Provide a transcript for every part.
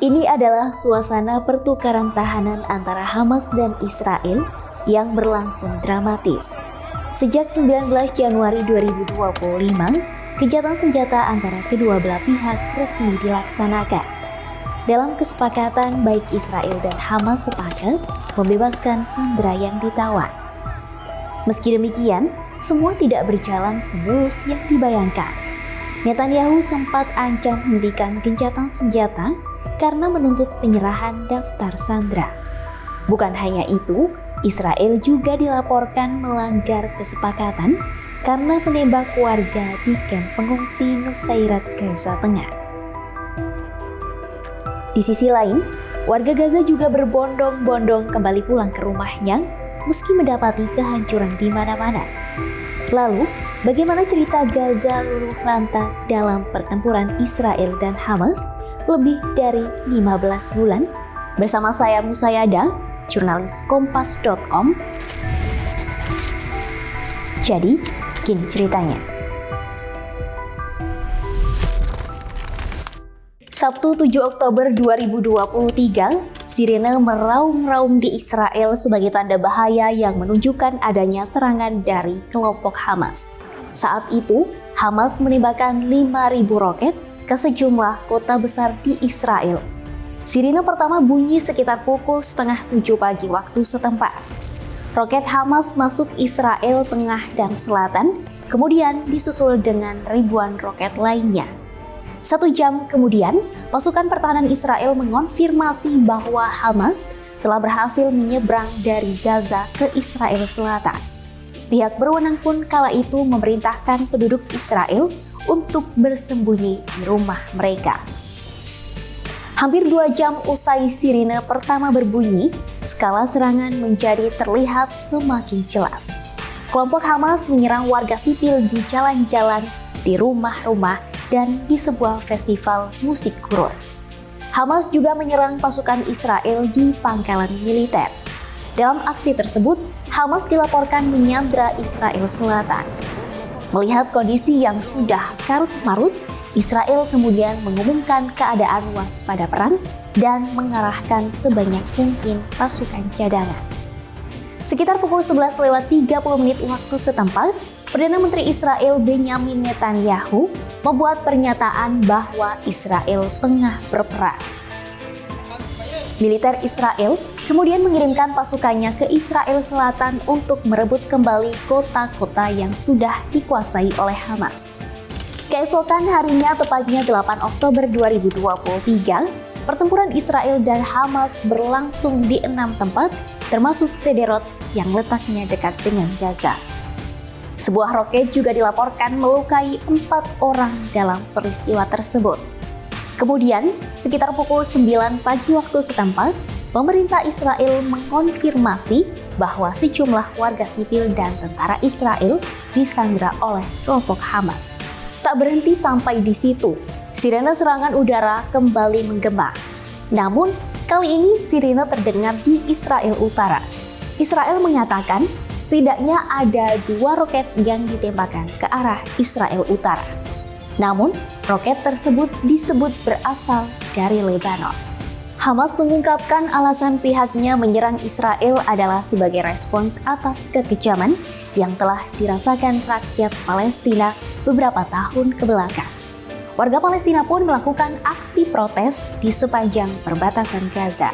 Ini adalah suasana pertukaran tahanan antara Hamas dan Israel yang berlangsung dramatis. Sejak 19 Januari 2025, gencatan senjata antara kedua belah pihak resmi dilaksanakan. Dalam kesepakatan, baik Israel dan Hamas sepakat membebaskan sandera yang ditawan. Meski demikian, semua tidak berjalan semulus yang dibayangkan. Netanyahu sempat ancam hentikan gencatan senjata karena menuntut penyerahan daftar sandera. Bukan hanya itu, Israel juga dilaporkan melanggar kesepakatan karena menembak warga di kamp pengungsi Nusairat Gaza Tengah. Di sisi lain, warga Gaza juga berbondong-bondong kembali pulang ke rumahnya meski mendapati kehancuran di mana-mana. Lalu, bagaimana cerita Gaza luluh lantak dalam pertempuran Israel dan Hamas lebih dari 15 bulan? Bersama saya Musayada, jurnalis Kompas.com. Jadi, gini ceritanya. Sabtu 7 Oktober 2023, sirene meraung-raung di Israel sebagai tanda bahaya yang menunjukkan adanya serangan dari kelompok Hamas. Saat itu, Hamas menembakkan 5.000 roket ke sejumlah kota besar di Israel. Sirine pertama bunyi sekitar pukul 6:30 pagi waktu setempat. Roket Hamas masuk Israel tengah dan selatan, kemudian disusul dengan ribuan roket lainnya. 1 jam kemudian, pasukan pertahanan Israel mengonfirmasi bahwa Hamas telah berhasil menyeberang dari Gaza ke Israel Selatan. Pihak berwenang pun kala itu memerintahkan penduduk Israel untuk bersembunyi di rumah mereka. Hampir 2 jam usai sirine pertama berbunyi, skala serangan menjadi terlihat semakin jelas. Kelompok Hamas menyerang warga sipil di jalan-jalan, di rumah-rumah, dan di sebuah festival musik kurun. Hamas juga menyerang pasukan Israel di pangkalan militer. Dalam aksi tersebut, Hamas dilaporkan menyandra Israel Selatan. Melihat kondisi yang sudah karut-marut, Israel kemudian mengumumkan keadaan waspada perang dan mengarahkan sebanyak mungkin pasukan cadangan. Sekitar pukul 11:30 waktu setempat, Perdana Menteri Israel Benjamin Netanyahu membuat pernyataan bahwa Israel tengah berperang. Militer Israel kemudian mengirimkan pasukannya ke Israel Selatan untuk merebut kembali kota-kota yang sudah dikuasai oleh Hamas. Keesokan harinya, tepatnya 8 Oktober 2023, pertempuran Israel dan Hamas berlangsung di 6 tempat, termasuk Sderot yang letaknya dekat dengan Gaza. Sebuah roket juga dilaporkan melukai 4 orang dalam peristiwa tersebut. Kemudian, sekitar pukul 9 pagi waktu setempat, pemerintah Israel mengkonfirmasi bahwa sejumlah warga sipil dan tentara Israel disandra oleh kelompok Hamas. Tak berhenti sampai di situ, sirene serangan udara kembali menggema. Namun, kali ini sirene terdengar di Israel Utara. Israel mengatakan setidaknya ada 2 roket yang ditembakkan ke arah Israel Utara. Namun, roket tersebut disebut berasal dari Lebanon. Hamas mengungkapkan alasan pihaknya menyerang Israel adalah sebagai respons atas kekejaman yang telah dirasakan rakyat Palestina beberapa tahun kebelakang. Warga Palestina pun melakukan aksi protes di sepanjang perbatasan Gaza.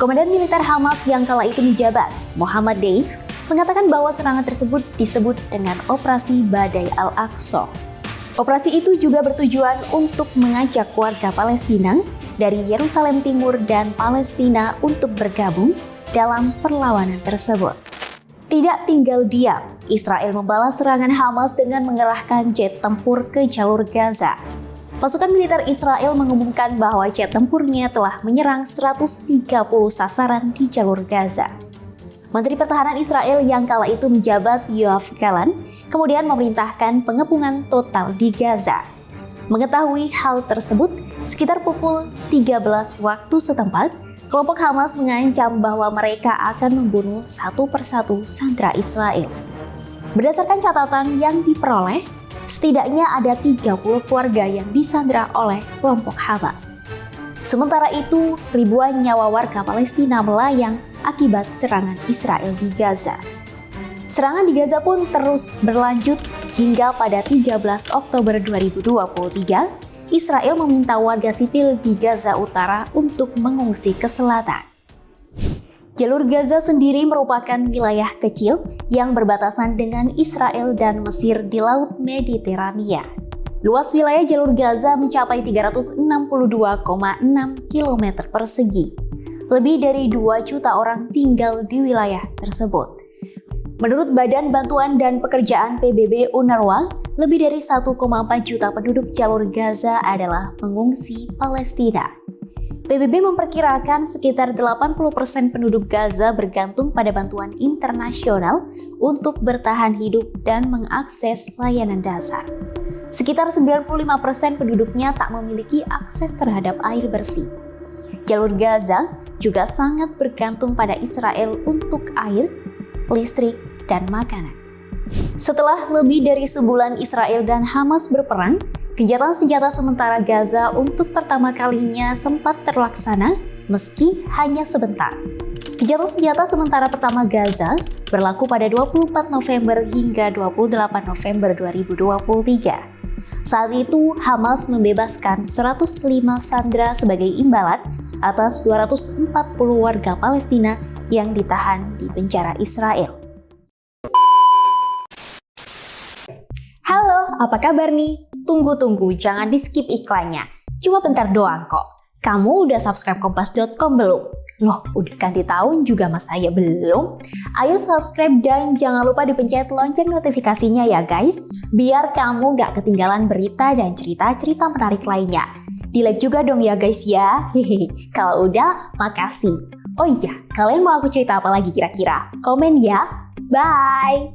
Komandan militer Hamas yang kala itu menjabat, Muhammad Deif, mengatakan bahwa serangan tersebut disebut dengan Operasi Badai Al-Aqsa. Operasi itu juga bertujuan untuk mengajak warga Palestina dari Yerusalem Timur dan Palestina untuk bergabung dalam perlawanan tersebut. Tidak tinggal diam, Israel membalas serangan Hamas dengan mengerahkan jet tempur ke jalur Gaza. Pasukan militer Israel mengumumkan bahwa jet tempurnya telah menyerang 130 sasaran di jalur Gaza. Menteri Pertahanan Israel yang kala itu menjabat, Yoav Gallant, kemudian memerintahkan pengepungan total di Gaza. Mengetahui hal tersebut, sekitar pukul 13 waktu setempat, kelompok Hamas mengancam bahwa mereka akan membunuh satu persatu sandera Israel. Berdasarkan catatan yang diperoleh, setidaknya ada 30 keluarga yang disandera oleh kelompok Hamas. Sementara itu, ribuan nyawa warga Palestina melayang akibat serangan Israel di Gaza. Serangan di Gaza pun terus berlanjut hingga pada 13 Oktober 2023, Israel meminta warga sipil di Gaza Utara untuk mengungsi ke selatan. Jalur Gaza sendiri merupakan wilayah kecil yang berbatasan dengan Israel dan Mesir di Laut Mediterania. Luas wilayah jalur Gaza mencapai 362,6 km persegi. Lebih dari 2 juta orang tinggal di wilayah tersebut. Menurut Badan Bantuan dan Pekerjaan PBB UNRWA, lebih dari 1,4 juta penduduk jalur Gaza adalah pengungsi Palestina. PBB memperkirakan sekitar 80% penduduk Gaza bergantung pada bantuan internasional untuk bertahan hidup dan mengakses layanan dasar. Sekitar 95% penduduknya tak memiliki akses terhadap air bersih. Jalur Gaza juga sangat bergantung pada Israel untuk air, listrik, dan makanan. Setelah lebih dari sebulan Israel dan Hamas berperang, gencatan senjata sementara Gaza untuk pertama kalinya sempat terlaksana meski hanya sebentar. Gencatan senjata sementara pertama Gaza berlaku pada 24 November hingga 28 November 2023. Saat itu, Hamas membebaskan 105 sandera sebagai imbalan atas 240 warga Palestina yang ditahan di penjara Israel. Halo, apa kabar nih? Tunggu, jangan di-skip iklannya. Cuma bentar doang kok. Kamu udah subscribe kompas.com belum? Loh, udah ganti tahun juga mas saya belum? Ayo subscribe dan jangan lupa dipencet lonceng notifikasinya ya guys, biar kamu gak ketinggalan berita dan cerita-cerita menarik lainnya. Di-like juga dong ya guys ya. Hehehe. Kalau udah, makasih. Oh iya, kalian mau aku cerita apa lagi kira-kira? Komen ya. Bye!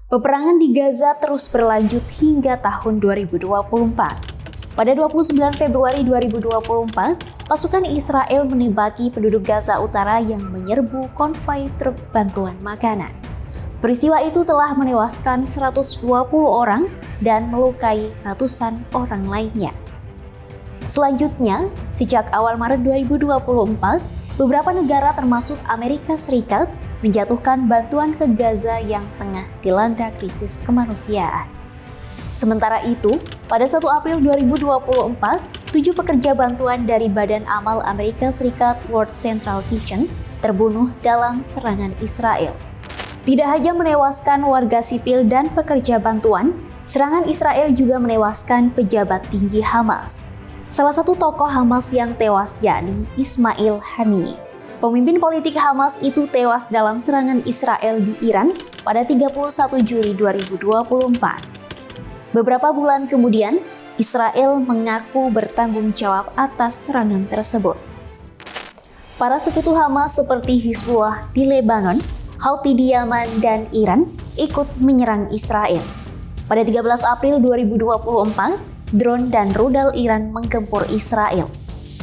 Peperangan di Gaza terus berlanjut hingga tahun 2024. Pada 29 Februari 2024, pasukan Israel menembaki penduduk Gaza Utara yang menyerbu konvoi truk bantuan makanan. Peristiwa itu telah menewaskan 120 orang dan melukai ratusan orang lainnya. Selanjutnya, sejak awal Maret 2024, beberapa negara termasuk Amerika Serikat menjatuhkan bantuan ke Gaza yang tengah dilanda krisis kemanusiaan. Sementara itu, pada 1 April 2024, 7 pekerja bantuan dari Badan Amal Amerika Serikat World Central Kitchen terbunuh dalam serangan Israel. Tidak hanya menewaskan warga sipil dan pekerja bantuan, serangan Israel juga menewaskan pejabat tinggi Hamas. Salah satu tokoh Hamas yang tewas yakni Ismail Haniyeh. Pemimpin politik Hamas itu tewas dalam serangan Israel di Iran pada 31 Juli 2024. Beberapa bulan kemudian, Israel mengaku bertanggung jawab atas serangan tersebut. Para sekutu Hamas seperti Hizbullah di Lebanon, Houthi di Yaman, dan Iran ikut menyerang Israel. Pada 13 April 2024, drone dan rudal Iran menggempur Israel.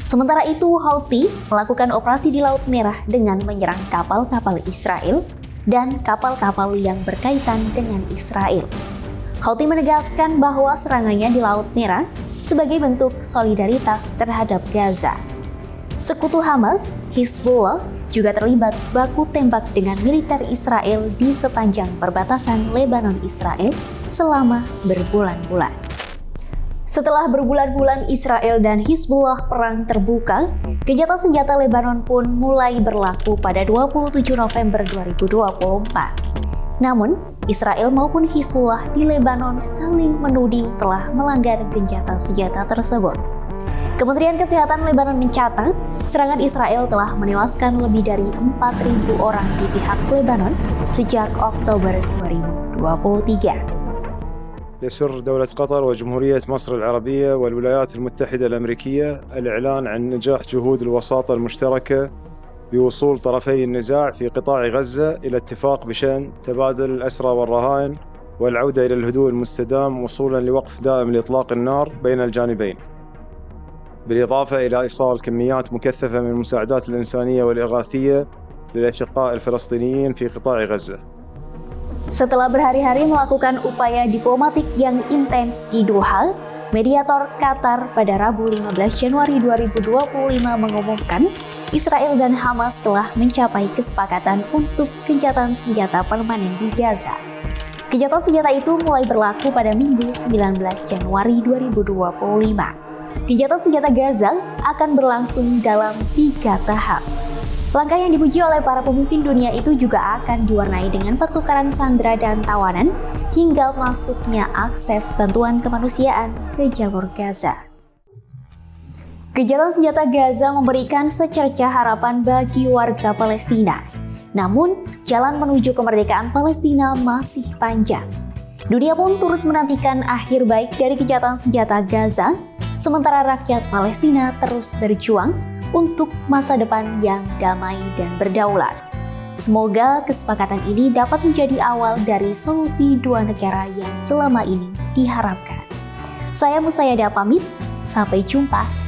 Sementara itu, Houthi melakukan operasi di Laut Merah dengan menyerang kapal-kapal Israel dan kapal-kapal yang berkaitan dengan Israel. Houthi menegaskan bahwa serangannya di Laut Merah sebagai bentuk solidaritas terhadap Gaza. Sekutu Hamas, Hizbullah, juga terlibat baku tembak dengan militer Israel di sepanjang perbatasan Lebanon-Israel selama berbulan-bulan. Setelah berbulan-bulan Israel dan Hizbullah perang terbuka, gencatan senjata Lebanon pun mulai berlaku pada 27 November 2024. Namun, Israel maupun Hizbullah di Lebanon saling menuding telah melanggar gencatan senjata tersebut. Kementerian Kesehatan Lebanon mencatat, serangan Israel telah menewaskan lebih dari 4.000 orang di pihak Lebanon sejak Oktober 2023. يسر دولة قطر وجمهورية مصر العربية والولايات المتحدة الأمريكية الإعلان عن نجاح جهود الوساطة المشتركة بوصول طرفي النزاع في قطاع غزة إلى اتفاق بشأن تبادل الأسرى والرهائن والعودة إلى الهدوء المستدام وصولا لوقف دائم لإطلاق النار بين الجانبين، بالإضافة إلى إيصال كميات مكثفة من المساعدات الإنسانية والإغاثية للأشقاء الفلسطينيين في قطاع غزة. Setelah berhari-hari melakukan upaya diplomatik yang intens di Doha, Mediator Qatar pada Rabu 15 Januari 2025 mengumumkan Israel dan Hamas telah mencapai kesepakatan untuk gencatan senjata permanen di Gaza. Gencatan senjata itu mulai berlaku pada Minggu 19 Januari 2025. Gencatan senjata Gaza akan berlangsung dalam 3 tahap. Langkah yang dipuji oleh para pemimpin dunia itu juga akan diwarnai dengan pertukaran sandera dan tawanan hingga masuknya akses bantuan kemanusiaan ke jalur Gaza. Gencatan senjata Gaza memberikan secercah harapan bagi warga Palestina. Namun, jalan menuju kemerdekaan Palestina masih panjang. Dunia pun turut menantikan akhir baik dari gencatan senjata Gaza, sementara rakyat Palestina terus berjuang untuk masa depan yang damai dan berdaulat. Semoga kesepakatan ini dapat menjadi awal dari solusi dua negara yang selama ini diharapkan. Saya Musayada pamit, sampai jumpa.